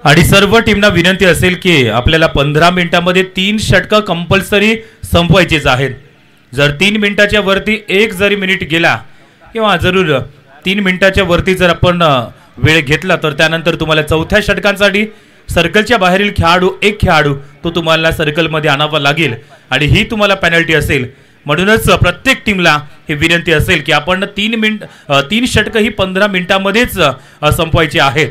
आणि सर्व टीमना विनंती असेल की आपल्याला 15 मिनिटांमध्ये 3 षटकं कंपल्सरी संपवायचीच आहेत। जर 3 मिनिटाच्या वरती एक जरी मिनिट गेला किंवा जरूर 3 मिनिटाच्या वरती जर आपण वेळ घेतला तर त्यानंतर तुम्हाला चौथ्या षटकांसाठी सर्कलच्या बाहेरील खेळाडू एक खेळाडू तो तुम्हाला सर्कलमध्ये आणावा लागेल आणि ही तुम्हाला पेनल्टी असेल। म्हणूनच प्रत्येक टीमला ही विनंती असेल की आपण 3 षटकं ही 15 मिनिटांमध्येच संपवायची आहेत।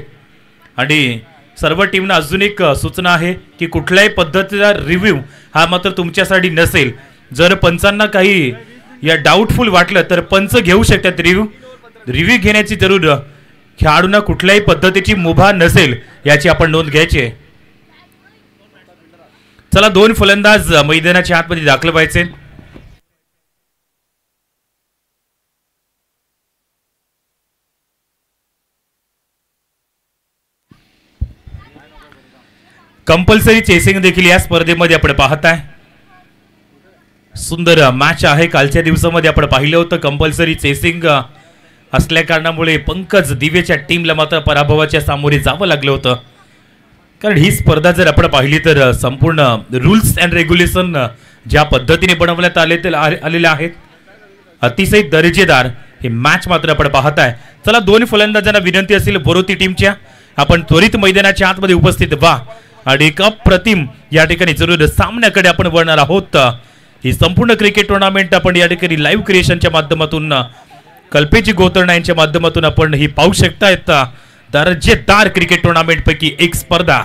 आणि सर्व टीमना अजून एक सूचना आहे की कुठल्याही पद्धतीचा रिव्ह्यू हा मात्र तुमच्यासाठी नसेल। जर पंचांना काही या डाऊटफुल वाटलं तर पंच घेऊ शकतात रिव्ह्यू घेण्याची जरूर खेळाडूंना कुठल्याही पद्धतीची मुभा नसेल याची आपण नोंद घ्यायची। चला 2 फलंदाज मैदानाच्या आतमध्ये दाखल व्हायचे। कंपल्सरी चेसिंग देखील या स्पर्धेमध्ये आपण पाहताय। सुंदर मॅच आहे। कालच्या दिवसामध्ये आपण पाहिलं होतं कंपल्सरी चेसिंग असल्या कारणामुळे पंकज दिवेच्या टीमला मात्र पराभवाच्या सामोरे जावं लागलं होतं। कारण ही स्पर्धा जर आपण पाहिली तर संपूर्ण रूल्स अँड रेग्युलेशन ज्या पद्धतीने बनवण्यात आलेले आहेत अतिशय दर्जेदार हे मॅच मात्र आपण पाहताय। चला 2 फलंदाजांना विनंती असेल बोरोती टीमच्या आपण त्वरित मैदानाच्या आतमध्ये उपस्थित व्हा आणि एक अप्रतिम या ठिकाणी जरूर सामन्याकडे आपण वळणार आहोत। ही संपूर्ण क्रिकेट टुर्नामेंट आपण या ठिकाणी लाईव्ह क्रिएशनच्या माध्यमातून कल्पेची गोतर्णा यांच्या माध्यमातून आपण ही पाहू शकतायत। दर्जेदार क्रिकेट टुर्नामेंट पैकी एक स्पर्धा।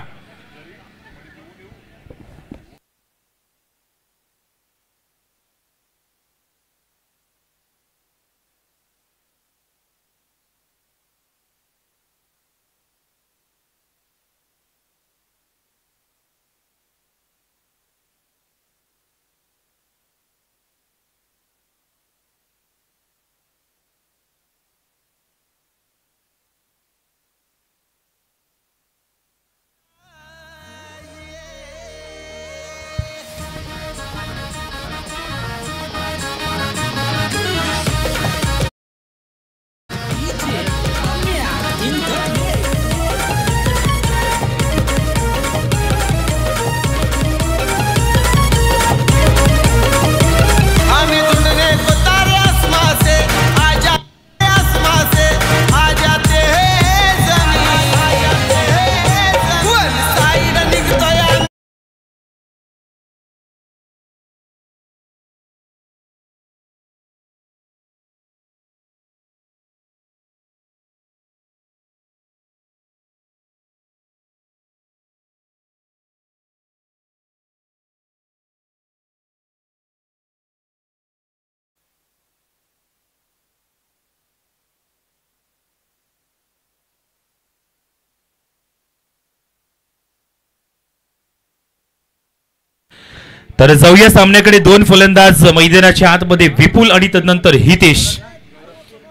तर जाऊया सामन्याकडे। 2 फलंदाज मैदानाच्या आतमध्ये विपुल आणि तदनंतर हितेश।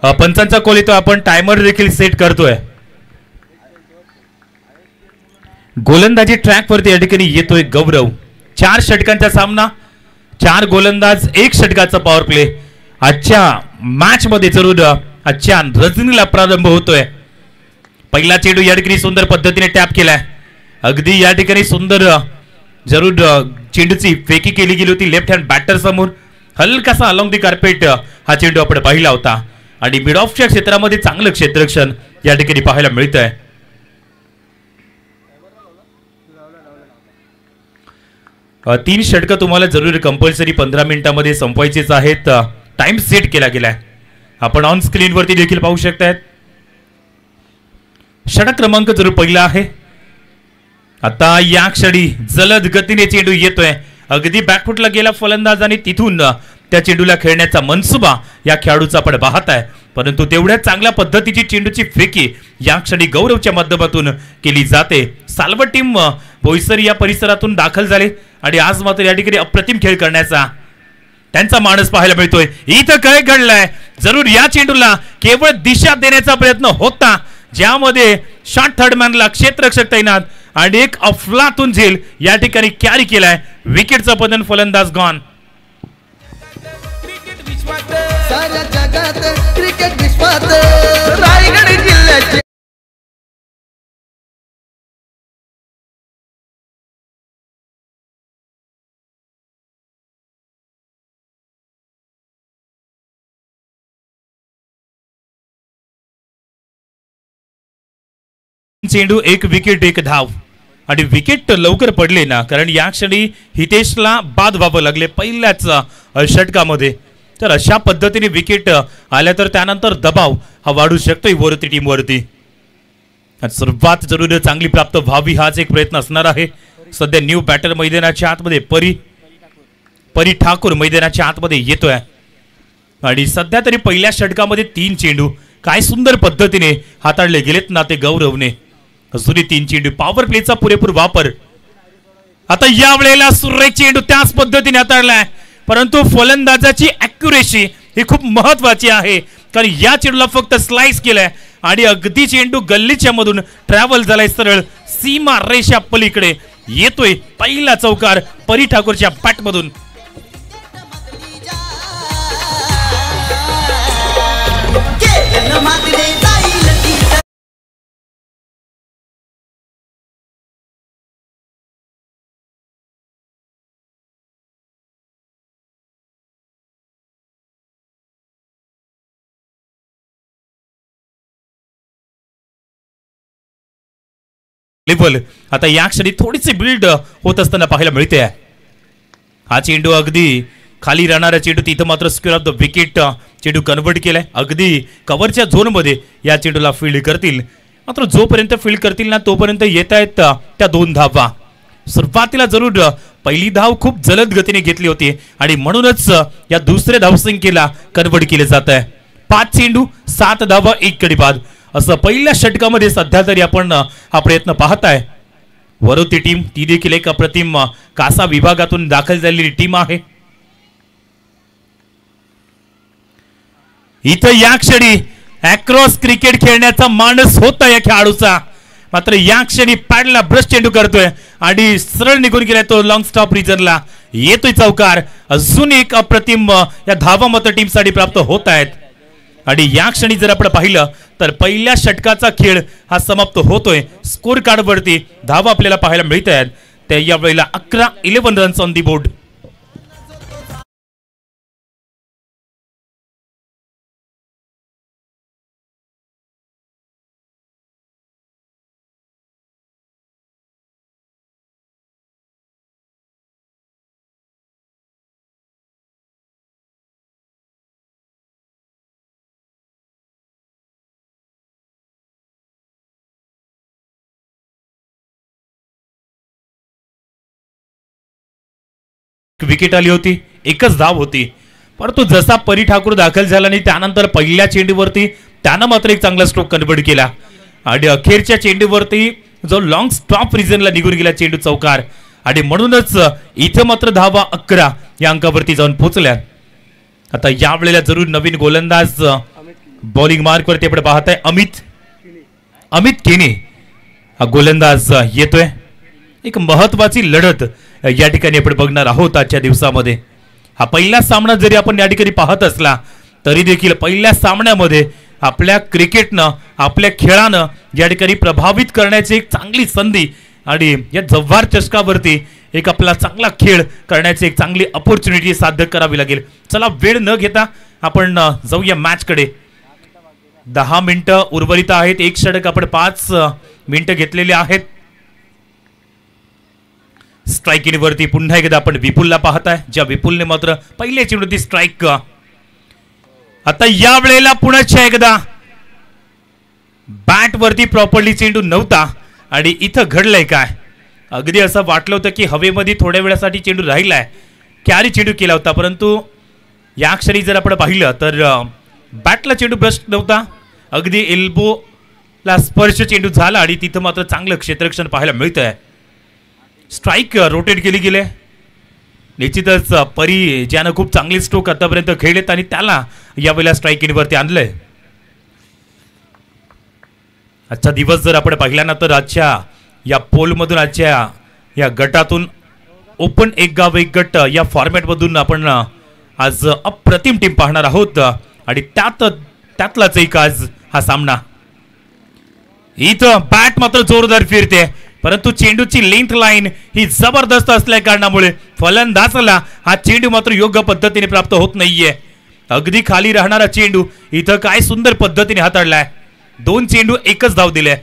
पंचांचा कॉल येतो आपण टायमर देखील सेट करतोय। गोलंदाजी ट्रॅक वरती या ठिकाणी येतोय गौरव। 4 षटकांचा सामना 4 गोलंदाज 1 षटकाचा पॉवर प्ले। आजच्या मॅच मध्ये जरूर आजच्या रजनीला प्रारंभ होतोय। पहिला चेंडू या ठिकाणी सुंदर पद्धतीने टॅप केलाय। अगदी या ठिकाणी सुंदर जरूर चेंडूची फेकी केली गेली होती लेफ्ट हँड बॅटर समोर। हलकासा अलोंग दी कार्पेट हा चेंडू आपण पाहिला होता आणि मिड ऑफच्या क्षेत्रामध्ये चांगलं क्षेत्ररक्षण या ठिकाणी पाहायला मिळतंय। तीन षटकं तुम्हाला जरूर कंपल्सरी 15 मिनिटांमध्ये संपवायचीच आहेत। टाइम सेट केला गेलाय आपण ऑन स्क्रीन वरती देखील पाहू शकताय। षटक क्रमांक जरूर पहिला आहे। आता या क्षणी जलद गतीने चेंडू येतोय। अगदी बॅकफुटला गेला फलंदाज आणि तिथून त्या चेंडूला खेळण्याचा मनसुबा या खेळाडूचा आपण पाहताय। परंतु तेवढ्या चांगल्या पद्धतीची चेंडूची फेकी या क्षणी गौरवच्या माध्यमातून केली जाते। साल्वट टीम बोईसर या परिसरातून दाखल झाले आणि आज मात्र या ठिकाणी अप्रतिम खेळ करण्याचा त्यांचा मानस पाहायला मिळतोय। इथं काय घडलंय जरूर या चेंडूला केवळ दिशा देण्याचा प्रयत्न होता ज्यामध्ये शॉट थर्डमॅनला क्षेत्ररक्षक तैनात आणि एक अफलातून झेल या ठिकाणी कॅरी केलाय। विकेटचा पतन फलंदाज गॉन। साऱ्या जगात क्रिकेट विश्वात रायगड जिल्ह्याचे चेंडू, एक विकेट, एक धाव. आणि विकेट लवकर पडले ना, कारण या क्षणी हितेशला बाद व्हावं लागले पहिल्याच षटकामध्ये. तर अशा पद्धतीने विकेट आल्या तर त्यानंतर दबाव हा वाढू शकतोय वरती टीमवरती. सुरुवात जरूर चांगली प्राप्त व्हावी हाच एक प्रयत्न असणार आहे. सध्या न्यू बॅटर मैदानाच्या आतमध्ये परी ठाकूर मैदानाच्या आतमध्ये येतोय. आणि सध्या तरी पहिल्या षटकामध्ये 3 चेंडू काय सुंदर पद्धतीने हाताळले गेलेत ना ते गौरवने. अजूनही 3 चेंडू, पॉवर प्लेचा पुरेपूर वापर. आता या वेळेला सुरेख चेंडू त्याच पद्धतीने हाताळलाय, परंतु फलंदाजाची अॅक्युरेसी ही खूप महत्वाची आहे. कारण या चेंडूला फक्त स्लाइस केलाय आणि अगदी चेंडू गल्लीच्या मधून ट्रॅव्हल झालाय, सरळ सीमा रेषा पलीकडे येतोय. पहिला चौकार परी ठाकूरच्या बॅट मधून. आता या क्षणी थोडीशी बिल्ड होत असताना पाहायला मिळते. हा चेंडू अगदी खाली राहणारा चेंडू, तिथं मात्र स्क्वेअर ऑफ द विकेट चेंडू कन्वर्ट केलाय. अगदी कव्हरच्या झोन मध्ये या चेंडूला फील्ड करतील, मात्र जोपर्यंत फील्ड करतील ना तोपर्यंत येत आहेत त्या 2 धावा. सुरुवातीला जरूर पहिली धाव खूप जलद गतीने घेतली होती आणि म्हणूनच या दुसऱ्या धावसंख्येला कन्वर्ट केले जात आहे. 5 चेंडू 7 धावा 1 गडी बाद असं पहिल्या षटकामध्ये सध्या तरी आपण हा प्रयत्न पाहताय. वरोती टीम ती देखील एक अप्रतिम कासा विभागातून दाखल झालेली टीम आहे. इथं या क्षणी अक्रॉस क्रिकेट खेळण्याचा मानस होता या खेळाडूचा, मात्र या क्षणी पॅडला ब्रश चेंडू करतोय आणि सरळ निघून गेलाय तो लॉंग स्टॉप रिजनला. येतोय चौकार. अजून एक अप्रतिम या धावा मात्र टीम साठी प्राप्त होत आहेत. आणि या क्षणी जर आपण पाहिलं तर पहिल्या षटकाचा खेळ हा समाप्त होतोय. स्कोर कार्ड वरती धावा आपल्याला पाहायला मिळत आहेत. त्या या वेळेला 11 runs on the board. Wicket आली होती, एकच धाव होती, परंतु जसा परी ठाकूर दाखल झाला आणि त्यानंतर पहिल्या चेंडूवरती त्यानं मात्र एक चांगला स्ट्रोक कन्वर्ट केला आणि अखेरच्या चेंडूवरती जो लॉंग स्टॉप रिजनला निघून गेला चेंडू चौकार. आणि म्हणूनच इथे मात्र धावा 11 या अंकावरती जाऊन पोहोचल्या. आता या वेळेला जरूर नवीन गोलंदाज बॉलिंग मार्क वरती आपण पाहताय अमित केने हा गोलंदाज येतोय. एक महत्वाची लढत या ठिकाणी आपण बघणार आहोत आजच्या दिवसामध्ये. हा पहिला सामना जरी आपण या ठिकाणी पाहत असला तरी देखील पहिल्या सामन्यामध्ये आपल्या क्रिकेटनं आपल्या खेळानं या ठिकाणी प्रभावित करण्याची एक चांगली संधी आणि या जव्हार चषकावरती एक आपला चांगला खेळ करण्याची एक चांगली अपॉर्च्युनिटी साध्य करावी लागेल. चला वेळ न घेता आपण जाऊया मॅच कडे. 10 मिनिटं उर्वरित आहेत. एक षटक आपण 5 मिनिटं घेतलेले आहेत. स्ट्राइक वरती पुन्हा एकदा आपण विपुलला पाहताय, ज्या विपुलने मात्र पहिले चेंडूची स्ट्राइक. आता या वेळेला पुन्हा एकदा बॅट वरती प्रॉपरली चेंडू नव्हता आणि इथं घडलंय काय, अगदी असं वाटलं होतं की हवेमध्ये थोड्या वेळासाठी चेंडू राहिलाय, कॅरी चेंडू केला होता, परंतु या क्षणी जर आपण पाहिलं तर बॅटला चेंडू ब्रश नव्हता, अगदी एल्बोला स्पर्श चेंडू झाला आणि तिथं मात्र चांगलं क्षेत्ररक्षण पाहायला मिळतंय. स्ट्राइक रोटेट केली गेले. निश्चितच परी ज्यानं खूप चांगली स्ट्रोक आतापर्यंत खेळलेत आणि त्याला यावेळेला स्ट्राइक वरती आणलंय. आजचा दिवस जर आपण पाहिला ना तर आजच्या या पोलमधून आजच्या या गटातून ओपन एक गाव एक गट या फॉर्मॅटमधून आपण आज अप्रतिम टीम पाहणार आहोत आणि त्यातलाच एक आज हा सामना. इथं बॅट मात्र जोरदार फिरते, परंतु चेंडूची लेंथ लाईन ही जबरदस्त असल्या कारणामुळे फलंदाजाला हा चेंडू मात्र योग्य पद्धतीने प्राप्त होत नाहीये. अगदी खाली राहणारा चेंडू इथं काय सुंदर पद्धतीने हाताळलाय. 2 चेंडू एकच धाव दिले.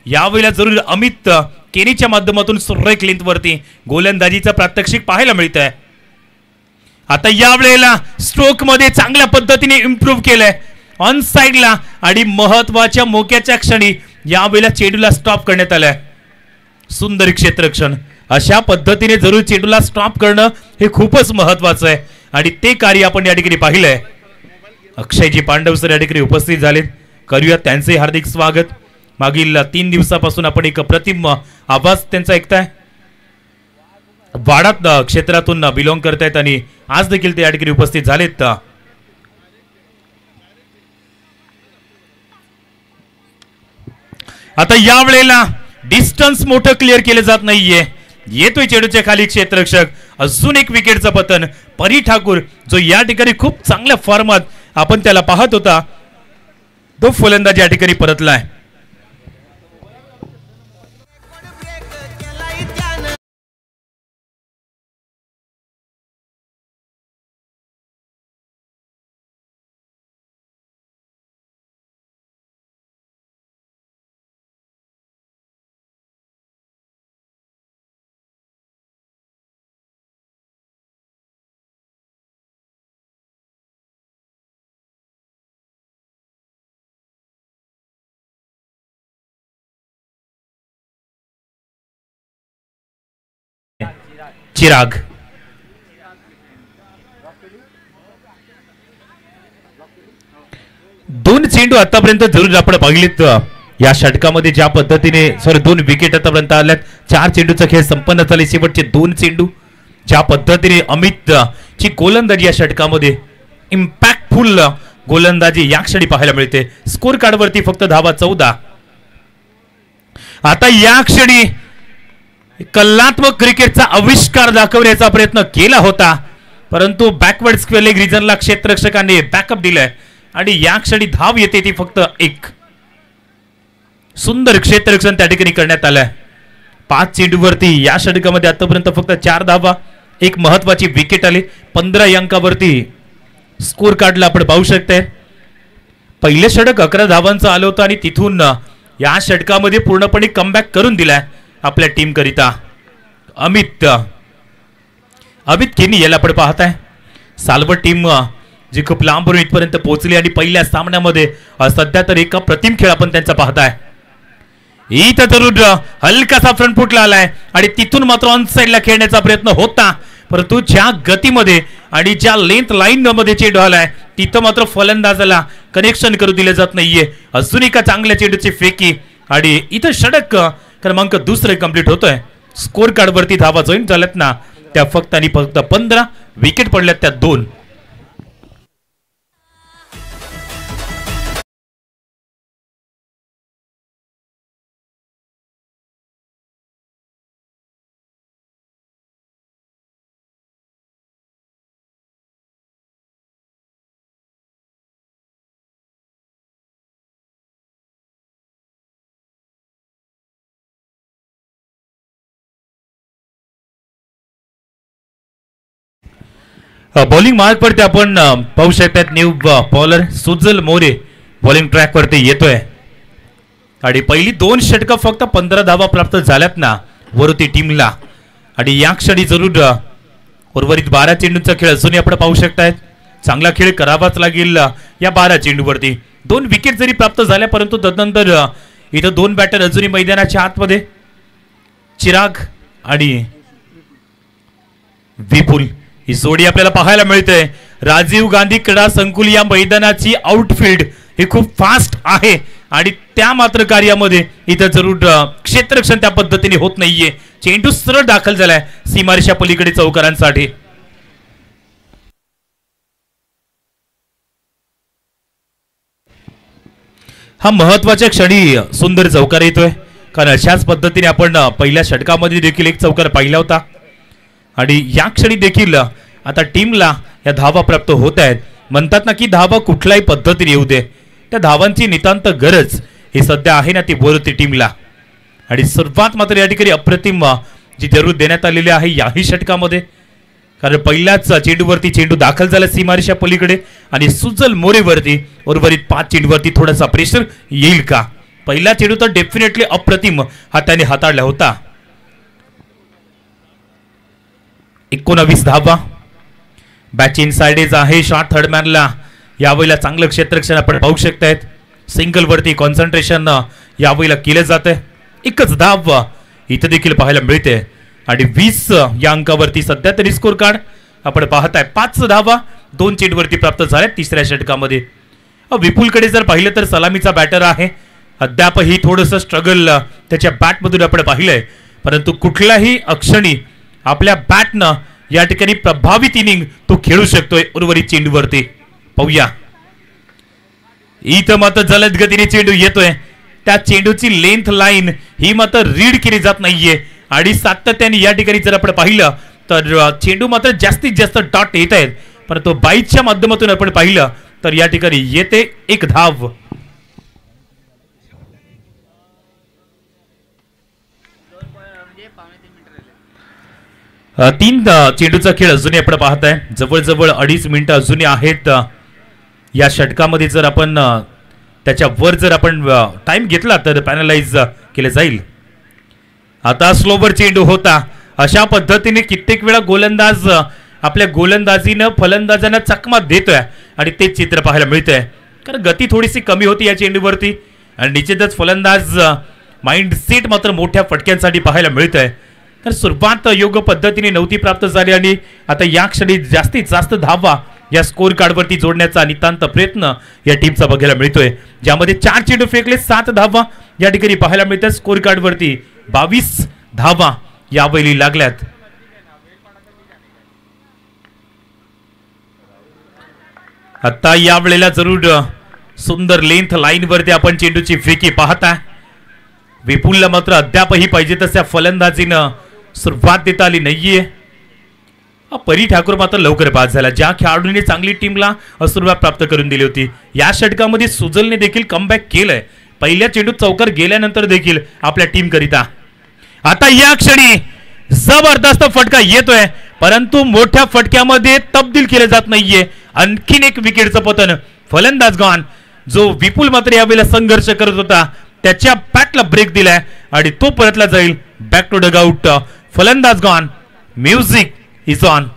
यावेळेला जरूर अमित केनीच्या माध्यमातून सुरेख लेंथवरती गोलंदाजीचा प्रात्यक्षिक पाहायला मिळत आहे. आता यावेळेला स्ट्रोक मध्ये चांगल्या पद्धतीने इम्प्रूव्ह केलंय ऑन साइडला आणि महत्वाच्या मोक्याच्या क्षणी यावेळेला चेंडूला स्टॉप करण्यात आलाय. सुंदर क्षेत्ररक्षण. अशा पद्धतीने जरूर चेंडूला स्टॉप करणं हे खूपच महत्वाचं आहे आणि ते कार्य आपण या ठिकाणी पाहिलंय. अक्षयजी पांडव सर या ठिकाणी उपस्थित झालेत. करूया त्यांचे हार्दिक स्वागत. मागील 3 दिवसापासून आपण एक अप्रतिम आवाज त्यांचा ऐकताय. वाडात क्षेत्रातून बिलॉंग करतायत आणि आज देखील ते या ठिकाणी उपस्थित झालेत. आता या वेळेला डिस्टन्स मोठं क्लिअर केलं जात नाहीये. येतोय चेंडूच्या खाली क्षेत्ररक्षक. अजून एक विकेटचं पतन. परी ठाकूर जो या ठिकाणी खूप चांगल्या फॉर्मात आपण त्याला पाहत होता तो फलंदाज या ठिकाणी परतलाय. चिराग दोन चेंडू आतापर्यंत जरूर आपण पाहिलेत या षटकामध्ये ज्या पद्धतीने 2 विकेट आतापर्यंत आल्यात. 4 चेंडूचा खेळ संपन्न झाले. शेवटचे 2 चेंडू ज्या पद्धतीने अमित ची गोलंदाजी या षटकामध्ये इम्पॅक्टफुल गोलंदाजी या क्षणी पाहायला मिळते. स्कोर कार्ड वरती फक्त धावा 14. आता या क्षणी कलात्मक क्रिकेटचा आविष्कार दाखवण्याचा प्रयत्न केला होता परंतु बॅकवर्ड स्क्वेअर लेग रिजनला क्षेत्ररक्षकाने बॅकअप दिलाय आणि या क्षणी धाव येते ती फक्त 1. सुंदर क्षेत्ररक्षण त्या ठिकाणी करण्यात आलंय. 5 चेंडूवरती या षटकामध्ये आतापर्यंत फक्त 4 धावा. एक महत्वाची विकेट आली. 15 अंकावरती स्कोर कार्डला आपण पाहू शकताय. पहिले षटक 11 धावांचं आलं होतं आणि तिथून या षटकामध्ये पूर्णपणे कमबॅक करून दिलाय आपल्या टीम करिता. अमित केनी याला आपण पाहताय. सालवट टीम जी खूप लांबून इथपर्यंत पोहोचली आणि पहिल्या सामन्यामध्ये सध्या तर एक प्रतिम खेळ आपण त्यांचा पाहताय. इथं जरूर हलकासा फ्रंट फुटला आलाय आणि तिथून मात्र ऑन साइडला खेळण्याचा प्रयत्न होता परंतु ज्या गतीमध्ये आणि ज्या लेंथ लाईन मध्ये चेंडू आलाय तिथं मात्र फलंदाजाला कनेक्शन करू दिले जात नाहीये. अजून एका चांगल्या चेंडूची फेकी आणि इथं षटक क्रमांक 2 कंप्लीट होतोय. स्कोर कार्ड वरती धावा जॉईन झाल्यात ना त्या फक्त 15. विकेट पडल्यात त्या 2. बॉलिंग मार्क वरती आपण पाहू शकतात न्यू बॉलर सुजल मोरे बॉलिंग ट्रॅक वरती येतोय आणि पहिली 2 षटकं फक्त 15 धावा प्राप्त झाल्यात ना वरती टीमला आणि या क्षणी जरूर उर्वरित 12 चेंडूंचा खेळ अजूनही आपण पाहू शकतायत. चांगला खेळ करावाच लागेल या 12 चेंडूवरती. 2 विकेट जरी प्राप्त झाल्या परंतु तदनंतर इथं 2 बॅटर अजूनही मैदानाच्या आतमध्ये. चिराग आणि विपुल ही जोडी आपल्याला पाहायला मिळते. राजीव गांधी क्रीडा संकुल या मैदानाची आउटफील्ड ही खूप फास्ट आहे आणि त्या मात्र कार्यामध्ये इथं जरूर क्षेत्ररक्षण त्या पद्धतीने होत नाहीये. चेंडू सरळ दाखल झालाय सीमारेषा पलीकडे चौकारांसाठी. हा महत्वाच्या क्षणी सुंदर चौकार येतोय कारण अशाच पद्धतीने आपण पहिल्या षटकामध्ये देखील एक चौकार पाहिला होता आणि या क्षणी देखील आता टीमला या धावा प्राप्त होत आहेत. म्हणतात ना की धावा कुठल्याही पद्धतीने येऊ दे त्या धावांची नितांत गरज ही सध्या आहे ना ती वरती टीमला आणि सर्वात मात्र या ठिकाणी अप्रतिम जी जरूर देण्यात आलेली आहे याही षटकामध्ये कारण पहिल्याच चेंडूवरती चेंडू दाखल झाला सीमारेषा पलीकडे आणि सुजल मोरेवरती उर्वरित 5 चेंडूवरती थोडासा प्रेशर येईल का पहिला चेंडू तर डेफिनेटली अप्रतिम हाताने हाताळला होता. 19 धावा. बॅच इन साइडेज आहे शॉट थर्डमॅनला. यावेळेला चांगलं क्षेत्ररक्षण आपण पाहू शकतायत. सिंगल वरती कॉन्सन्ट्रेशन यावेळेला केलं जात आहे. एकच धाव इथं देखील पाहायला मिळते आणि 20 या अंकावरती सध्या तरी स्कोर कार्ड आपण पाहताय. 5 धावा 2 चेंडूवरती प्राप्त झाल्या तिसऱ्या षटकामध्ये. विपुलकडे जर पाहिलं तर सलामीचा बॅटर आहे. अद्यापही थोडंसं स्ट्रगल त्याच्या बॅटमधून आपण पाहिलंय, परंतु कुठल्याही अक्षणी आपल्या बॅटनं या ठिकाणी प्रभावित इनिंग तो खेळू शकतोय उर्वरित चेंडूवरती. पाहूया, इथं मात्र जलद गतीने चेंडू येतोय. त्या चेंडूची लेंथ लाईन ही मात्र रीड केली जात नाहीये आणि सातत्याने या ठिकाणी जर आपण पाहिलं तर चेंडू मात्र जास्तीत जास्त डॉट येत आहेत, परंतु बाईटच्या माध्यमातून आपण पाहिलं तर या ठिकाणी येते एक धाव. तीन चेंडूचा खेळ अजूनही आपण पाहताय. जवळजवळ 2.5 मिनिटं अजूनही आहेत या षटकामध्ये. जर आपण त्याच्या वर जर आपण टाइम घेतला तर पॅनलाइज केले जाईल. आता स्लोवर चेंडू होता. अशा पद्धतीने कित्येक वेळा गोलंदाज आपल्या गोलंदाजीनं फलंदाजांना चकमा देतोय आणि ते चित्र पाहायला मिळतंय, कारण गती थोडीशी कमी होती या चेंडूवरती आणि निश्चितच फलंदाज माइंड सेट मात्र मोठ्या फटक्यांसाठी पाहायला मिळतंय. तर सुरुवात योग्य पद्धतीने नव्हती प्राप्त झाली आणि आता या क्षणी जास्तीत जास्त धावा या स्कोर कार्डवरती जोडण्याचा नितांत प्रयत्न या टीमचा बघायला मिळतोय, ज्यामध्ये 4 चेंडू फेकले 7 धावा या ठिकाणी पाहायला मिळतात. स्कोर कार्डवरती 22 धावा यावेळी लागल्यात. आता या वेळेला जरूर सुंदर लेंथ लाईन वरती आपण चेंडूची फेकी पाहता. विपुलला मात्र अद्यापही पाहिजे तशा फलंदाजीनं सुरुवात देता आली नाहीये. परी ठाकूर मात्र लवकर बाद झाला. ज्या खेळाडूने चांगली टीमला सुरुवात प्राप्त करून दिली होती, या षटकामध्ये सुजलने देखील कमबॅक केलंय. पहिल्या चेंडूत चौकार गेल्यानंतर देखील आपल्या टीम करिता आता या क्षणी जबरदस्त फटका येतोय, परंतु मोठ्या फटक्यामध्ये तब्दील केले जात नाहीये. आणखीन एक विकेटचं पतन. फलंदाज गॉन. जो विपुल मात्र यावेळेला संघर्ष करत होता त्याच्या बॅटला ब्रेक दिलाय आणि तो परतला जाईल बॅक टू डगआउट. फलंदाज गॉन. Music is on.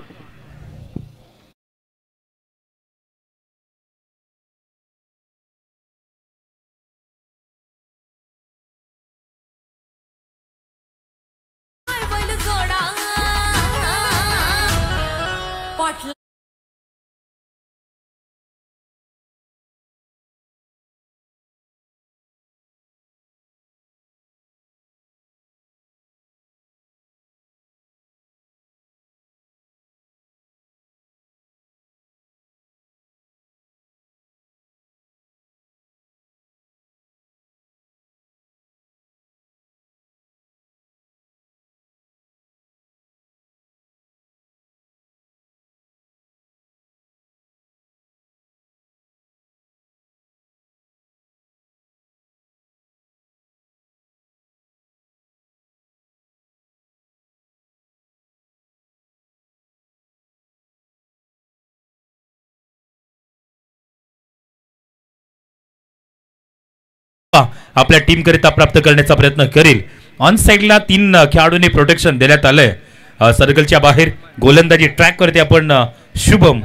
आपल्या टीम करिता प्राप्त करण्याचा प्रयत्न करेल. ऑन साइडला 3 खेळाडूंनी प्रोटेक्शन देण्यात आलंय. सर्कलच्या बाहेर गोलंदाजी ट्रॅक करते आपण. शुभम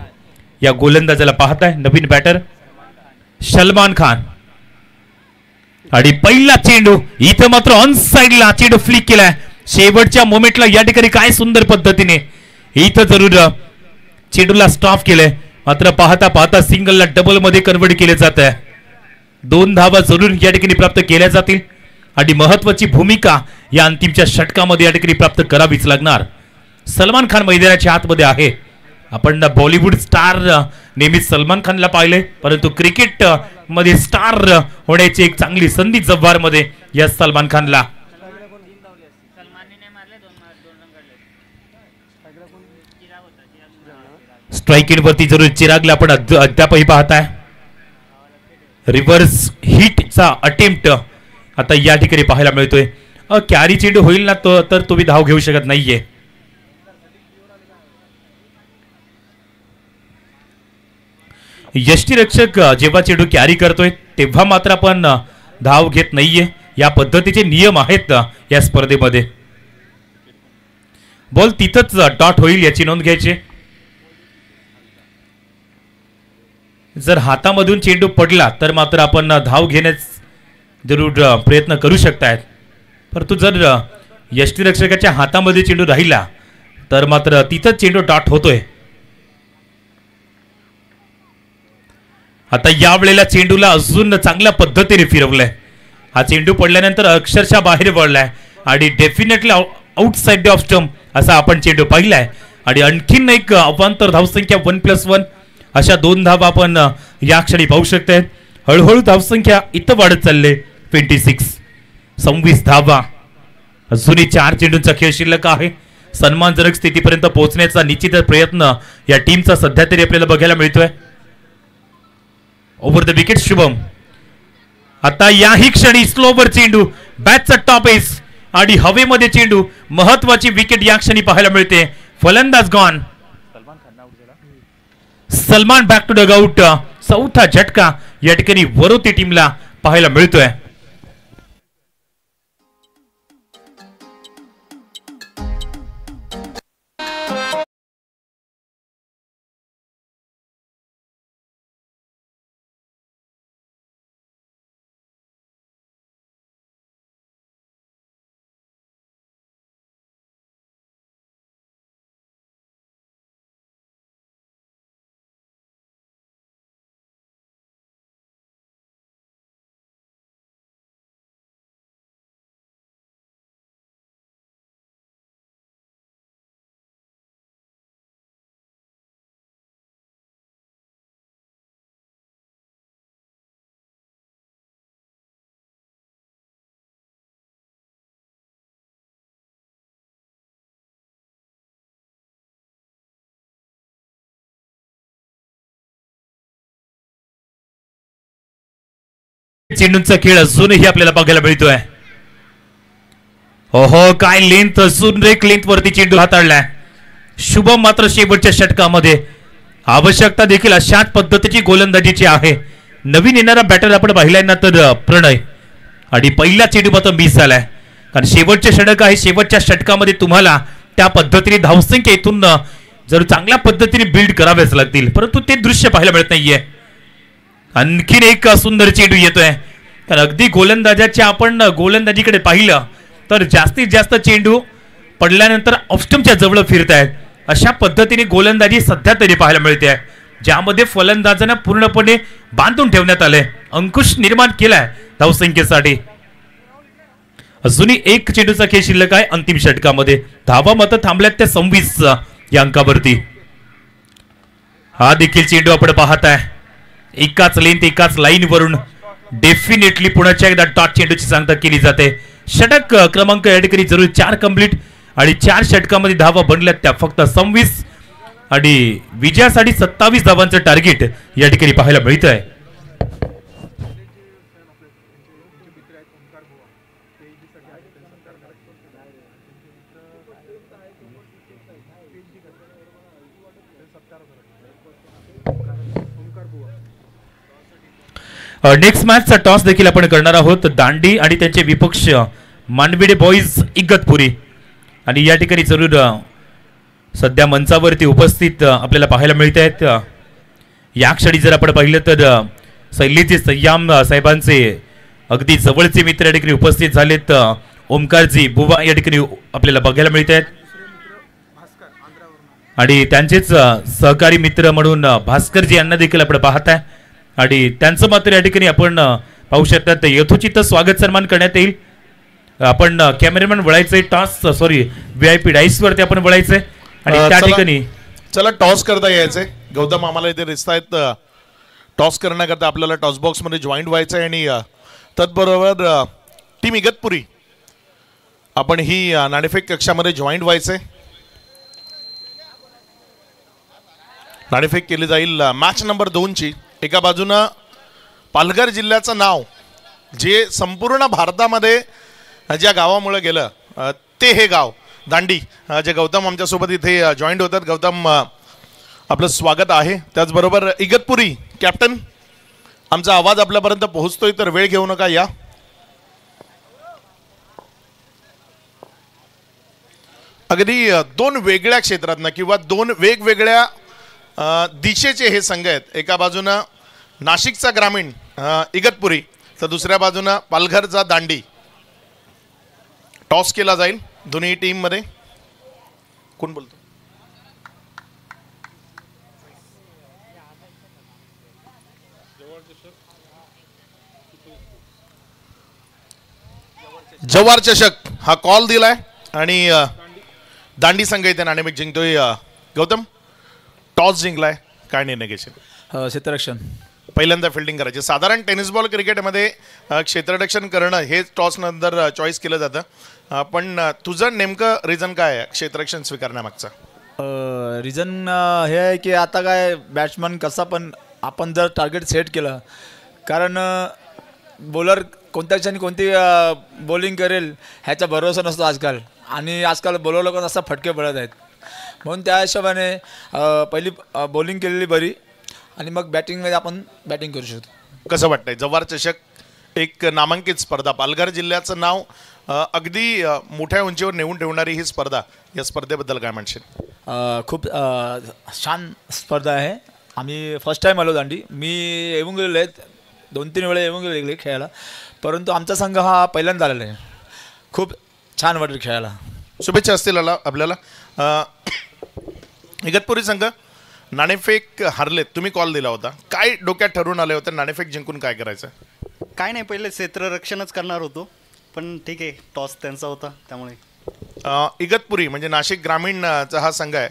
या गोलंदाजाला पाहताय. नवीन बॅटर सलमान खान आणि पहिला चेंडू इथं मात्र ऑन साइडला चेंडू फ्लिक केलाय. शेवटच्या मोमेंटला या ठिकाणी काय सुंदर पद्धतीने इथं जरूर चेंडूला स्टॉप केलंय, मात्र पाहता पाहता सिंगलला डबल मध्ये कन्वर्ट केले जात आहे. 2 धावा जरूर या ठिकाणी प्राप्त केल्या जातील आणि महत्वाची भूमिका या अंतिमच्या षटकामध्ये या ठिकाणी प्राप्त करावीच लागणार. सलमान खान मैदानाच्या आतमध्ये आहे. आपण बॉलिवूड स्टार नेहमीच सलमान खानला पाहिले, परंतु क्रिकेट मध्ये स्टार होण्याची एक चांगली संधी जव्हार मध्ये या सलमान खानला. स्ट्राइक इन वरती जरूर चिरागला आपण अद्यापही पाहताय. रिव्हर्स हिटचा अटेम्प्ट आता या ठिकाणी पाहायला मिळतोय. कॅरी चेंडू होईल ना तर तुम्ही धाव घेऊ शकत नाहीये. यष्टीरक्षक जेव्हा चेंडू कॅरी करतोय तेव्हा मात्र आपण धाव घेत नाहीये. या पद्धतीचे नियम आहेत या स्पर्धेमध्ये. बॉल तिथंच डॉट होईल याची नोंद घ्यायची. जर हातामधून चेंडू पडला तर मात्र आपण धाव घेण्यास जरूर प्रयत्न करू शकतायत. परंतु जर यष्टीरक्षकाच्या हातामध्ये चेंडू राहिला तर मात्र तिथंच चेंडू डॉट होतोय. आता यावेळेला चेंडूला अजून चांगल्या पद्धतीने फिरवलंय. हा चेंडू पडल्यानंतर अक्षरशः बाहेर पडलाय आणि डेफिनेटली आउटसाइड ऑफ स्टंप असा आपण चेंडू पाहिलाय. आणि आणखीन एक अवांतर धावसंख्या 1+1 अशा 2 धावा आपण या क्षणी पाहू शकताय. हळूहळू धावसंख्या इथं वाढत चालले. 26 धावा. अजूनही 4 चेंडूंचा खेळ शिल्लक आहे. सन्मानजनक स्थितीपर्यंत पोहोचण्याचा निश्चितच प्रयत्न या टीमचा सध्या तरी आपल्याला बघायला मिळतोय. Over the wicket Shubham. आता याही क्षणी स्लोवर चेंडू बॅटचा टॉप एस आणि हवेमध्ये चेंडू. महत्वाची विकेट या क्षणी पाहायला मिळते. फलंदाज gone. Salman back to dugout. चौथा झटका या ठिकाणी वरोती टीमला पाहायला मिळतोय. चेंडूंचा खेळ अजूनही आपल्याला बघायला मिळतोय. हो काय लेंथ. अजून एक लेंथ वरती चेंडू हाताळलाय. शुभम मात्र शेवटच्या षटकामध्ये. आवश्यकता देखील अशाच पद्धतीची गोलंदाजीची आहे. नवीन येणारा बॅटर आपण पाहिलाय ना तर प्रणय. आणि पहिला चेंडू मात्र मिस झालाय. कारण शेवटचे षटक आहे. शेवटच्या षटकामध्ये तुम्हाला त्या पद्धतीने धावसंख्या इथून जर चांगल्या पद्धतीने बिल्ड कराव्याच लागतील. परंतु ते दृश्य पाहायला मिळत नाहीये. आणखीन एक सुंदर चेंडू येतोय. तर अगदी गोलंदाजाच्या आपण गोलंदाजीकडे पाहिलं तर जास्तीत जास्त चेंडू पडल्यानंतर ऑफस्टंपच्या जवळ फिरतायत. अशा पद्धतीने गोलंदाजी सध्या तरी पाहायला मिळते. ज्यामध्ये फलंदाजांना पूर्णपणे बांधून ठेवण्यात आले. अंकुश निर्माण केलाय धावसंख्येसाठी. अजूनही एक चेंडूचा खेळ शिल्लक आहे अंतिम षटकामध्ये. धावा मत थांबल्यात त्या 26 या अंकावरती. हा देखील चेंडू आपण पाहताय. एकाच लेंथ एकाच लाईन वरून डेफिनेटली पुण्याच्या एकदा डॉट चेंडूची सांगता केली जाते. षटक क्रमांक या ठिकाणी जरूर 4 कंप्लीट आणि 4 षटकामध्ये धावा बनल्यात त्या फक्त 26 आणि विजयासाठी 27 धावांचं टार्गेट या ठिकाणी पाहायला मिळत आहे. नेक्स्ट मॅचचा टॉस देखील आपण करणार आहोत. दांडी आणि त्यांचे विपक्ष मांडविडे बॉईज इगतपुरी. आणि या ठिकाणी जरूर सध्या मंचावरती उपस्थित आपल्याला पाहायला मिळत आहेत. या क्षणी जर आपण पाहिलं तर सैलीचे सय्याम साहेबांचे अगदी जवळचे मित्र या ठिकाणी उपस्थित झालेत. ओमकारजी बुवा या ठिकाणी आपल्याला बघायला मिळत आहेत. आणि त्यांचेच सहकारी मित्र म्हणून भास्करजी यांना देखील आपण पाहताय. आणि त्यांचं मात्र या ठिकाणी आपण पाहू शकतात यथोचित स्वागत सन्मान करण्यात येईल. आपण कॅमेरामॅन वळायचंय टॉस सॉरी VIP डाईस वरती आपण वळायचंय आणि त्या ठिकाणी चला टॉस करता यायचंय. गौतम आम्हाला इथे दिसत आहेत. टॉस करण्याकरता आपल्याला टॉस बॉक्स मध्ये जॉईंट व्हायचंय आणि त्याचबरोबर टीम इगतपुरी आपण ही नाणेफेक कक्षामध्ये जॉईंट व्हायचंय. नाणेफेक केली जाईल मॅच नंबर 2 ची. एका बाजूनं पालघर जिल्ह्याचं नाव जे संपूर्ण भारतामध्ये ज्या गावामुळे गेलं ते हे गाव दांडी. जे गौतम आमच्यासोबत इथे जॉईंट होतात. गौतम आपलं स्वागत आहे. त्याचबरोबर इगतपुरी कॅप्टन आमचा आवाज आपल्यापर्यंत पोहोचतोय तर वेळ घेऊ नका या. अगदी दोन वेगळ्या क्षेत्रातनं किंवा दोन वेगवेगळ्या दिशेचे हे संघ आहेत. एका बाजूनं नाशिकचा ग्रामीण इगतपुरी, तर दुसऱ्या बाजूनं पालघरचा दांडी. टॉस केला जाईल दोन्ही टीममध्ये. कोण बोलतो? जवार चषक हा कॉल दिलाय आणि दांडी संघ इथे नाणेफेक जिंकतोय. गौतम, टॉस जिंकलाय, काय निर्णय घेशील? क्षेत्ररक्षण. पहिल्यांदा फिल्डिंग करायची. साधारण टेनिस बॉल क्रिकेटमध्ये क्षेत्ररक्षण करणं हे टॉस नंतर चॉईस केलं जातं, पण तुझं नेमकं रिझन काय आहे क्षेत्ररक्षण स्वीकारण्यामागचं? रिझन हे आहे की आता काय बॅट्समन कसा पण आपण जर टार्गेट सेट केलं, कारण बॉलर कोणत्या क्षणी कोणती बॉलिंग करेल ह्याचा भरोसा नसतो आजकाल, आणि आजकाल बॉलर लोक असा फटके पडत आहेत. म्हणून त्या हिशोबाने पहिली बॉलिंग केलेली बरी आणि मग बॅटिंगमध्ये आपण बॅटिंग करू शकतो. कसं वाटतंय? जवार चषक एक नामांकित स्पर्धा, पालघर जिल्ह्याचं नाव अगदी मोठ्या उंचीवर नेऊन ठेवणारी ही स्पर्धा, या स्पर्धेबद्दल काय म्हणशील? खूप छान स्पर्धा आहे. आम्ही फर्स्ट टाईम आलो दांडी. मी येऊन गेलेलो आहेत, 2-3 वेळा येऊन गेले खेळायला, परंतु आमचा संघ हा पहिल्यांदा आलेला आहे. खूप छान वाटेल खेळायला. शुभेच्छा असतील आपल्याला. इगतपुरी संघ नाणेफेक हरलेत, तुम्ही कॉल दिला होता, काय डोक्यात ठरवून आले होते नाणेफेक जिंकून काय करायचं? काय नाही, पहिले क्षेत्ररक्षणच करणार होतो, पण ठीक आहे, टॉस त्यांचा होता त्यामुळे. इगतपुरी म्हणजे नाशिक ग्रामीणचा हा संघ आहे.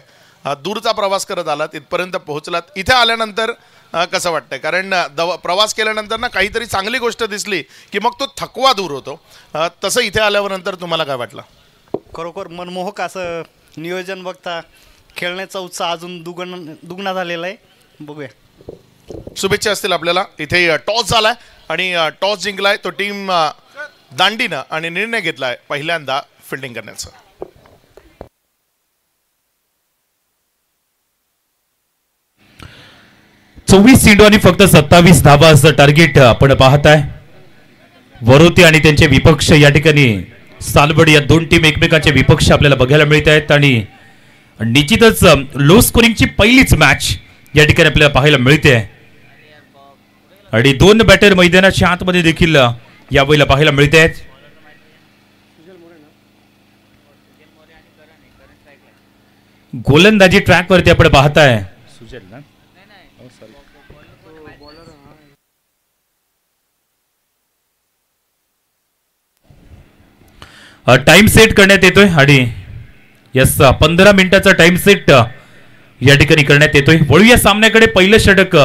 दूरचा प्रवास करत आलात, इथपर्यंत पोहोचलात. इथे आल्यानंतर कसं वाटतंय? कारण प्रवास केल्यानंतर ना काहीतरी चांगली गोष्ट दिसली की मग तो थकवा दूर होतो. तसं इथे आल्यावर नंतर तुम्हाला काय वाटलं? खरोखर मनमोहक असं नियोजन बघता खेळण्याचा उत्साह अजून दुगणा झालेला आहे. बघूया. शुभेच्छा असतील आपल्याला. इथे टॉस झालाय आणि टॉस जिंकलाय तो टीम दांडीनं आणि निर्णय घेतलाय पहिल्यांदा फिल्डिंग करण्याचा. चोवीस चेंडू आणि फक्त 27 धावा असं टार्गेट आपण पाहताय. वरोते आणि त्यांचे विपक्ष या ठिकाणी सालबड, या दोन टीम एकमेकांचे विपक्ष आपल्याला बघायला मिळत आहेत आणि निश्चितच लो स्कोरिंगची पहिलीच मॅच या ठिकाणी आपल्याला पाहायला मिळते आणि दोन बॅटर मैदानाच्या आतमध्ये देखील यावेळेला पाहायला मिळत आहेत. गोलंदाजी ट्रॅक वरती आपण पाहताय. टाइम सेट करण्यात येतोय आणि यस 15 मिनिटाचा टाइम सेट या ठिकाणी करण्यात येतोय. वळूया सामन्याकडे. पहिलं षटक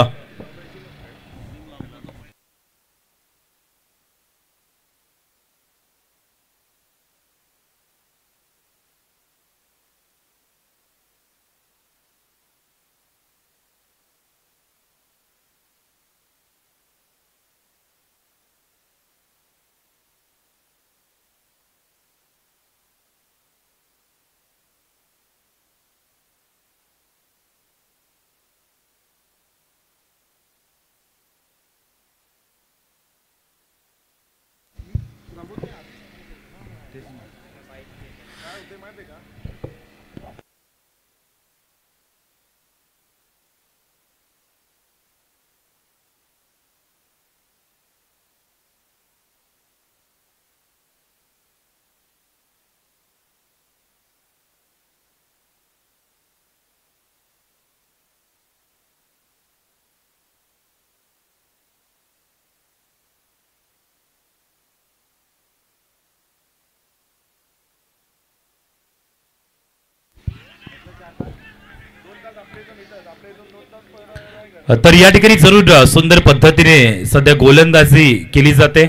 तर या ठिकाणी जरूर सुंदर पद्धतीने सध्या गोलंदाजी केली जाते.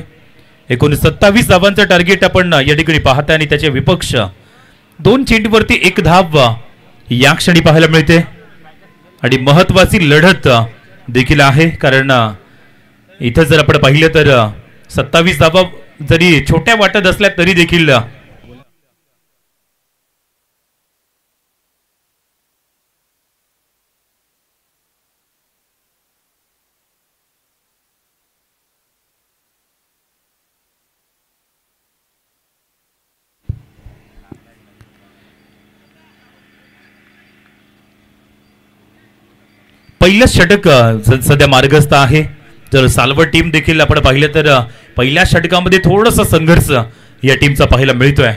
एकूण 27 धावांचं टार्गेट आपण या ठिकाणी पाहता आणि त्याचे विपक्ष 2 चेंडूवरती 1 धाव या क्षणी पाहायला मिळते आणि महत्वाची लढत देखील आहे. कारण इथं जर आपण पाहिलं तर 27 धावा जरी छोट्या वाटत असल्या तरी देखील पहिलं षटक सध्या मार्गस्थ आहे. जर सालवड टीम देखील आपण पाहिलं तर पहिल्या षटकामध्ये थोडासा संघर्ष या टीमचा पाहायला मिळतोय.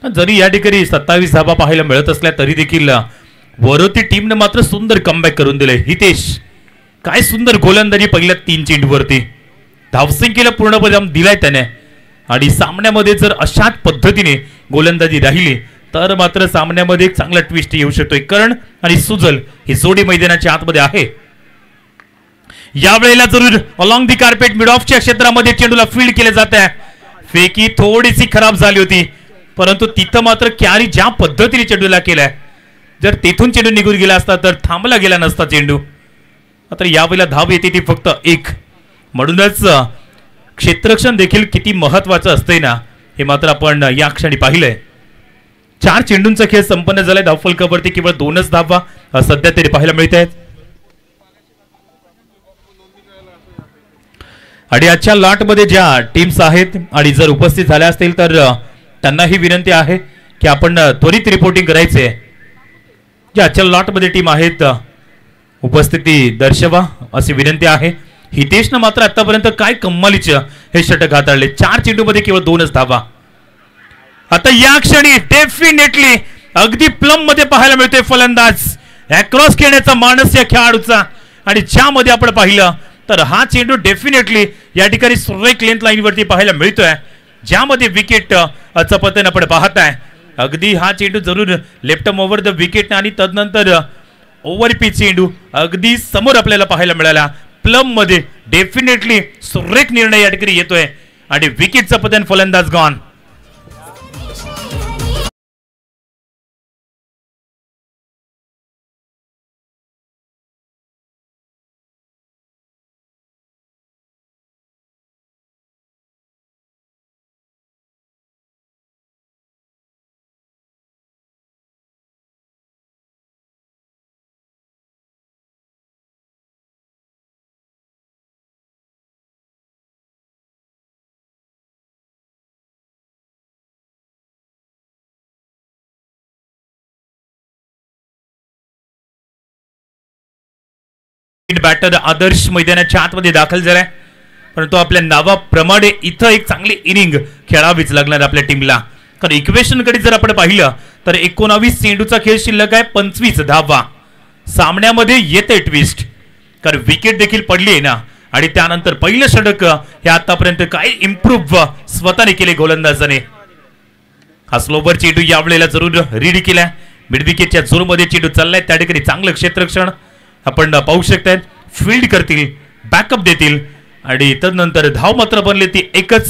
जरी या ठिकाणी 27 धावा पाहायला मिळत असल्या तरी देखील वरोती टीमने मात्र सुंदर कमबॅक करून दिले. हितेश काय सुंदर गोलंदाजी पहिल्या 3 चेंडूवरती, धावसंख्येला पूर्णपणे दिलाय त्याने. आणि सामन्यामध्ये जर अशाच पद्धतीने गोलंदाजी राहिली तर मात्र सामन्यामध्ये एक चांगला ट्विस्ट येऊ शकतोय. करण आणि सुजल ही जोडी मैदानाच्या आतमध्ये आहे. यावेळेला जरूर अलॉंग दी कार्पेट मिड ऑफच्या क्षेत्रामध्ये चेंडूला फील्ड केले जात आहे. फेकी थोडीशी खराब झाली होती, परंतु तिथं मात्र कॅरी ज्या पद्धतीने चेंडूला केलाय, जर तेथून चेंडू निघून गेला असता तर थांबला गेला नसता चेंडू. मात्र यावेळेला धाव येते ती फक्त 1. म्हणूनच क्षेत्ररक्षण देखील किती महत्वाचं असतंय ना, हे मात्र आपण या क्षणी पाहिलंय. 4 चेंडूंचा खेळ संपन्न झालाय. धावफलकावरती केवळ 2च धावा सध्या तरी पाहायला मिळत आहेत. आणि आजच्या लॉटमध्ये ज्या टीम्स आहेत आणि जर उपस्थित झाल्या असतील तर त्यांना ही विनंती आहे की आपण त्वरित रिपोर्टिंग करायचे. ज्या आजच्या लॉटमध्ये टीम आहेत उपस्थिती दर्शवा अशी विनंती आहे. हितेशनं मात्र आतापर्यंत काय कमालीचं हे षटक हाताळले. 4 चेंडूमध्ये केवळ 2च धावा. आता या क्षणी डेफिनेटली अगदी प्लम मध्ये पाहायला मिळतोय फलंदाज अक्रॉस खेळण्याचा मानस या खेळाडूचा. आणि ज्यामध्ये आपण पाहिलं तर हा चेंडू डेफिनेटली या ठिकाणी सुरेख लेंथ लाईनवरती पाहायला मिळतोय, ज्यामध्ये विकेट पतन आपण पाहताय. अगदी हा चेंडू जरूर लेफ्ट ओव्हर द विकेट आणि तदनंतर ओव्हर पिच चेंडू अगदी समोर आपल्याला पाहायला मिळाला. प्लम मध्ये डेफिनेटली सुरेख निर्णय या ठिकाणी येतोय आणि विकेटचं पतन फलंदाज गॉन. बॅटर आदर्श मैदानाच्या आतमध्ये दाखल झालाय, परंतु आपल्या नावाप्रमाणे इथं एक चांगली इनिंग खेळावीच लागणार आपल्या टीमला. कारण इक्वेशन कडे जर आपण पाहिलं तर 19 चेंडूचा खेळ शिल्लक आहे, 25 धावा. सामन्यामध्ये येते ट्विस्ट, कारण विकेट देखील पडली आहे ना. आणि त्यानंतर पहिलं षटक हे आतापर्यंत काय इम्प्रूव्ह स्वतःने केले गोलंदाजाने. हा स्लोवर चेंडू यावेळेला जरूर रीड केलाय. मिड विकेटच्या झोनमध्ये चेंडू चाललाय, त्या ठिकाणी चांगलं क्षेत्ररक्षण आपण पाहू शकताय. फील्ड करतील, बॅकअप देतील आणि तदनंतर धाव मात्र बनले ती एकच.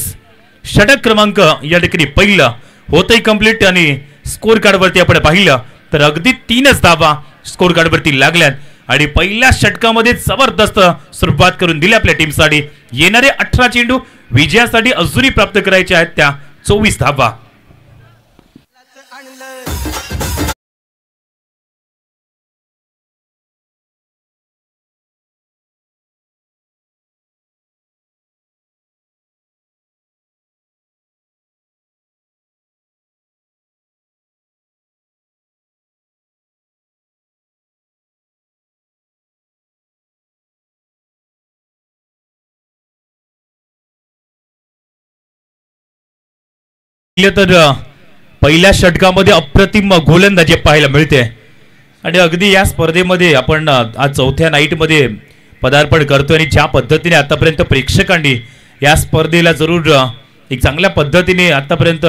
षटक क्रमांक या ठिकाणी पहिलं होतंय कंप्लीट. आणि स्कोर कार्डवरती आपण पाहिलं तर अगदी 3च धावा स्कोर कार्डवरती लागल्यात आणि पहिल्या षटकामध्ये जबरदस्त सुरुवात करून दिली आपल्या टीमसाठी. येणारे 18 चेंडू विजयासाठी अजूनही प्राप्त करायचे आहेत, त्या 24 धावा. तर पहिल्या षटकामध्ये अप्रतिम गोलंदाजी पाहायला मिळते. आणि अगदी या स्पर्धेमध्ये आपण आज 4थ्या नाईटमध्ये पदार्पण करतोय आणि ज्या पद्धतीने आतापर्यंत प्रेक्षकांनी या स्पर्धेला जरूर एक चांगल्या पद्धतीने आतापर्यंत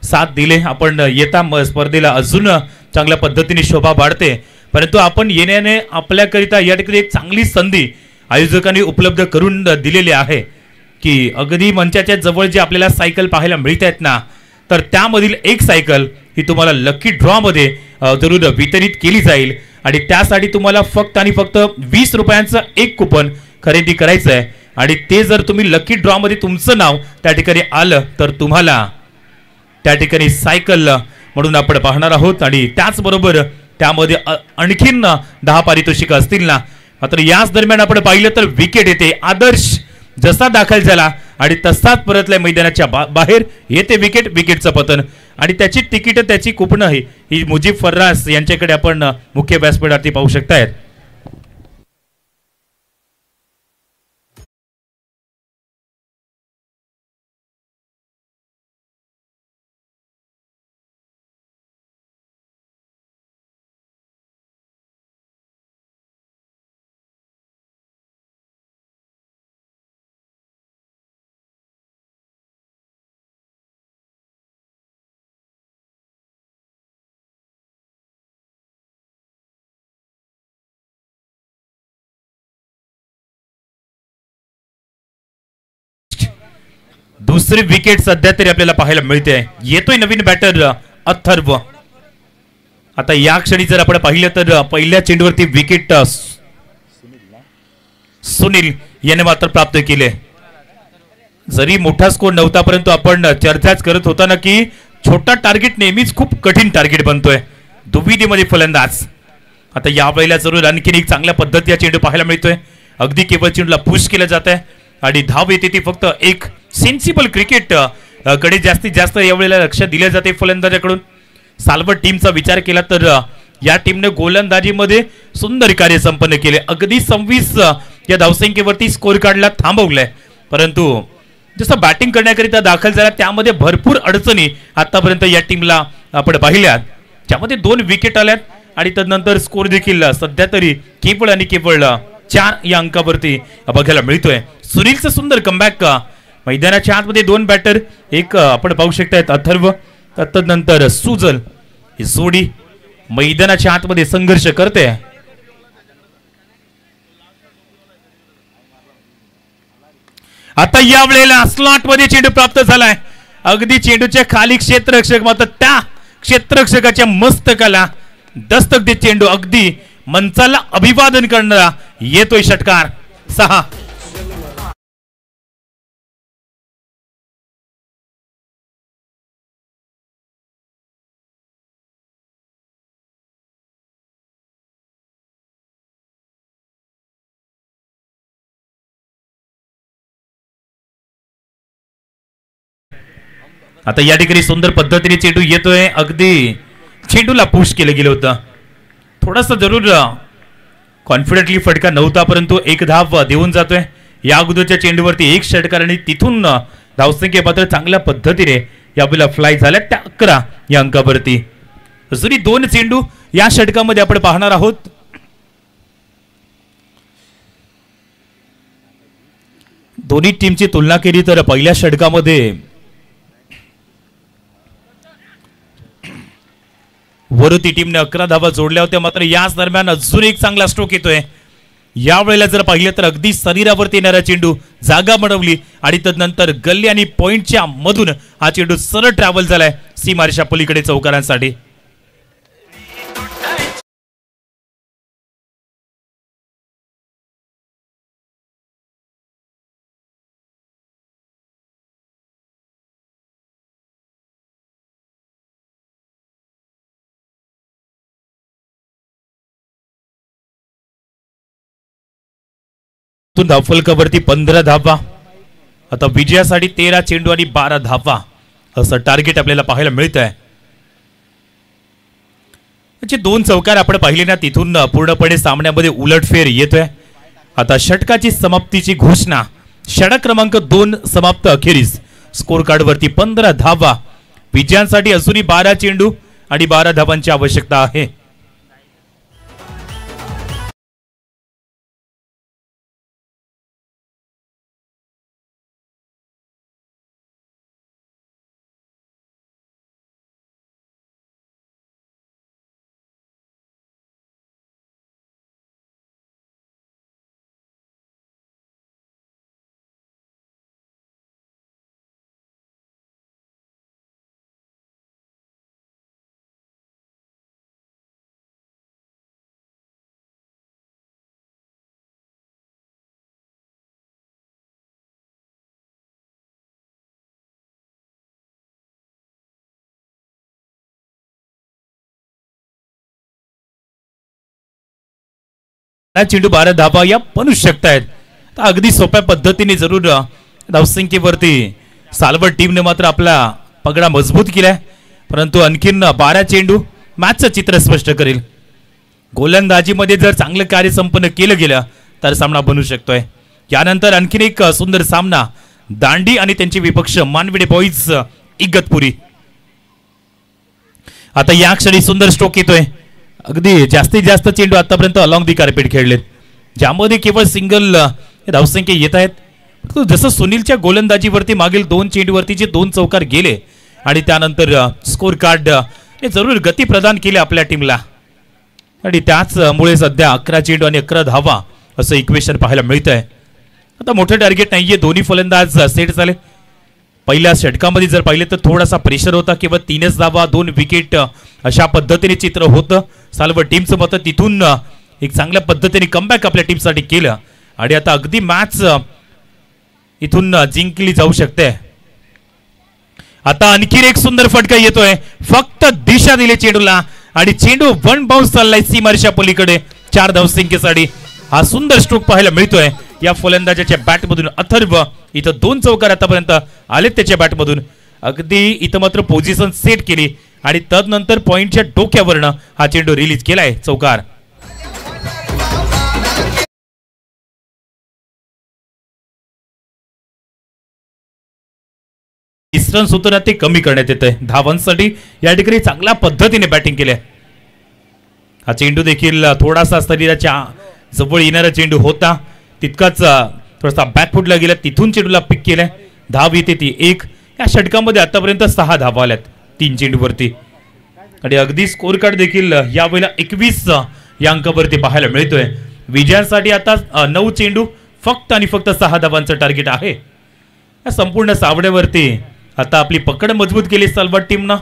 साथ दिले. आपण येता स्पर्धेला अजून चांगल्या पद्धतीने शोभा वाढते. परंतु आपण येण्याने आपल्याकरिता या ठिकाणी एक चांगली संधी आयोजकांनी उपलब्ध करून दिलेली आहे की अगदी मंचाच्या जवळ जे आपल्याला सायकल पाहायला मिळत आहेत ना, तर त्यामधील एक सायकल ही तुम्हाला लकी ड्रॉ मध्ये जरूर वितरित केली जाईल. आणि त्यासाठी तुम्हाला फक्त आणि फक्त 20 रुपयांचं एक कुपन खरेदी करायचं आहे. आणि ते जर तुम्ही लकी ड्रॉ मध्ये तुमचं नाव त्या ठिकाणी आलं तर तुम्हाला त्या ठिकाणी सायकल म्हणून आपण पाहणार आहोत. आणि त्याचबरोबर त्यामध्ये आणखीन 10 पारितोषिक असतील ना. मात्र याच दरम्यान आपण पाहिलं तर विकेट येते. आदर्श जसा दाखल झाला आणि तसाच परतल्या मैदानाच्या बाहेर येते विकेट. विकेटचं पतन आणि त्याची तिकीट, त्याची कुपन ही मुजीब फर्रास यांच्याकडे आपण मुख्य व्यासपीठावरती पाहू शकतायत. दुसरी विकेट सध्या तरी आपल्याला पाहायला मिळते. येतोय नवीन बॅटर अथर्व. आता या क्षणी जर आपण पाहिलं तर पहिल्या चेंडूवरती विकेट सुनील याने मात्र प्राप्त केले. जरी मोठा स्कोर नव्हता परंतु आपण चर्चाच करत होता ना की छोटा टार्गेट नेहमीच खूप कठीण टार्गेट बनतोय. दुविधेमध्ये फलंदाज. आता यावेळेला जरूर आणखीन एक चांगल्या पद्धतीचा चेंडू पाहायला मिळतोय. अगदी केवळ चेंडूला पुश केलं जात आहे आणि धाव येते ती फक्त एक सेन्सिबल क्रिकेट कडे जास्तीत जास्त यावेळेला लक्ष दिले जाते फलंदाजाकडून. सालवट टीमचा विचार केला तर या टीमने गोलंदाजीमध्ये सुंदर कार्य संपन्न केले. अगदी 26 या धावसंख्येवरती स्कोर कार्डला थांबवलंय. परंतु जसं बॅटिंग करण्याकरिता दाखल झाला त्यामध्ये भरपूर अडचणी आतापर्यंत या टीमला आपण पाहिल्यात. त्यामध्ये 2 विकेट आल्यात आणि त्यानंतर स्कोर देखील सध्या तरी केवळ आणि केवळ 4 या अंकावरती बघायला मिळतोय. सुनीलचं सुंदर कमबॅक. मैदानाच्या आतमध्ये 2 बॅटर, एक आपण पाहू शकतायत अथर्व, त्यानंतर सुजल ही जोडी मैदानाच्या आतमध्ये संघर्ष करते. आता या वेळेला स्लॉट मध्ये चेंडू प्राप्त झालाय. अगदी चेंडूच्या खाली क्षेत्ररक्षक मात्र त्या क्षेत्ररक्षकाच्या मस्तकाला दस्तक देत चेंडू अगदी मंचाला अभिवादन करणारा येतोय षटकार. 6. आता या ठिकाणी सुंदर पद्धतीने चेंडू येतोय. अगदी चेंडूला पुश केलं गेलं होतं. थोडासा जरूर कॉन्फिडेंटली फटका नव्हता परंतु एक धाव देऊन जातोय. या अगोदरच्या चेंडूवरती 1 षटकार आणि तिथून धावसंख्या मात्र चांगल्या पद्धतीने यावेळेला फ्लाय झाल्या त्या 11 या अंकावरती. जरी 2 चेंडू या षटकामध्ये आपण पाहणार आहोत. दोन्ही टीमची तुलना केली तर पहिल्या षटकामध्ये वरुती टीमने 11 धावा जोडल्या होत्या. मात्र याच दरम्यान अजून एक चांगला स्ट्रोक येतोय. यावेळेला जर पाहिलं तर अगदी शरीरावरती येणारा चेंडू जागा बनवली आणि त्यानंतर गल्ली आणि पॉइंटच्या मधून हा चेंडू सरळ ट्रॅव्हल झालाय सीमारेषा पलीकडे चौकारांसाठी. धावफलकावरती 15 धावा. आता विजयासाठी 13 चेंडू आणि 12 धावा असं टार्गेट आपल्याला पाहायला मिळत आहे. म्हणजे 2 चौकार आपण पाहिले ना तिथून पूर्णपणे सामन्यामध्ये उलटफेर येतोय. आता षटकाची समाप्तीची घोषणा. षटक क्रमांक 2 समाप्त अखेरीस स्कोर कार्ड वरती 15 धावा. विजयांसाठी अजूनही 12 चेंडू आणि 12 धावांची आवश्यकता आहे. चेंडू 12 धावा या बनू शकतायत. अगदी सोप्या पद्धतीने जरूर धावसंख्येवरती सालवट टीमने मात्र आपला पगडा मजबूत केलाय. परंतु आणखीन 12 चेंडू मॅचचं चित्र स्पष्ट करेल. गोलंदाजीमध्ये जर चांगलं कार्य संपन्न केलं गेलं तर सामना बनू शकतोय. यानंतर आणखीन एक सुंदर सामना दांडी आणि त्यांचे विपक्ष मानविडे बॉईज इगतपुरी. आता या क्षणी सुंदर स्ट्रोक येतोय. अगदी जास्तीत जास्त चेंडू आतापर्यंत अलॉंग दी कार्पेट खेळलेत ज्यामध्ये केवळ सिंगल धावसंख्या येत आहेत. जसं सुनीलच्या गोलंदाजीवरती मागील 2 चेंडूवरती जे 2 चौकार गेले आणि त्यानंतर स्कोर कार्ड हे जरूर गती प्रदान केले आपल्या टीमला आणि त्याचमुळे सध्या 11 चेंडू आणि 11 धावा असं इक्वेशन पाहायला मिळत आहे. आता मोठं टार्गेट नाहीये. दोन्ही फलंदाज सेट झाले. पहिल्या षटकामध्ये जर पाहिले तर थोडासा प्रेशर होता, केवळ 3च धावा 2 विकेट अशा पद्धतीने चित्र होतं साल्व टीमचं मत. तिथून एक चांगल्या पद्धतीने कमबॅक आपल्या टीमसाठी केलं आणि आता अगदी मॅच इथून जिंकली जाऊ शकते. आता आणखी एक सुंदर फटका येतोय, फक्त दिशा दिली चेंडूला आणि चेंडू 1 बाउन्स चाललाय सीमारेषा पलीकडे 4 धावसंख्येसाठी. हा सुंदर स्ट्रोक पाहायला मिळतोय या फलंदाजाच्या बॅटमधून. अथर्व इथं 2 चौकार आतापर्यंत आलेत त्याच्या बॅटमधून. अगदी इथं मात्र पोझिशन सेट केली आणि तदनंतर पॉइंटच्या डोक्यावरनं हा चेंडू रिलीज केलाय चौकार. डिस्टन्स होतं ना ते कमी करण्यात येतंय धावांसाठी. या ठिकाणी चांगल्या पद्धतीने बॅटिंग केली. हा चेंडू देखील थोडासा शरीराच्या जवळ येणारा चेंडू होता, तितकाच थोडासा बॅकफुटला गेला, तिथून चेंडूला पिक केलाय. धाव येते ती 1. या षटकामध्ये आतापर्यंत 6 धावा आल्यात 3 चेंडूवरती आणि अगदी स्कोर कार्ड देखील यावेळेला 21 या अंकावरती पाहायला मिळतोय. विजयासाठी आता 9 चेंडू फक्त आणि फक्त 6 धावांचं टार्गेट आहे. या संपूर्ण सावड्यावरती आता आपली पकड मजबूत केली सालवाड टीमनं.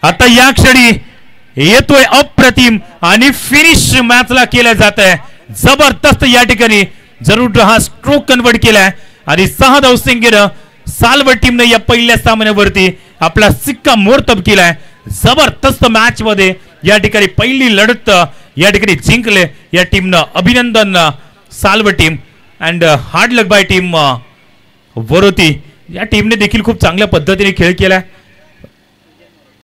आता या क्षणी येतोय अप्रतिम आणि फिनिश मॅचला केलं जात आहे. जबरदस्त या ठिकाणी जरूर हा स्ट्रोक कन्वर्ट केलाय आणि 6 धावसंख्येनं सालवड टीमने या पहिल्या सामन्यावरती आपला सिक्का मोर्तब केलाय. जबरदस्त मॅच मध्ये या ठिकाणी पहिली लढत या ठिकाणी जिंकले या टीमनं. अभिनंदन Salwad team and hard luck by team Waroti. या टीमने देखील खूप चांगल्या पद्धतीने खेळ केलाय.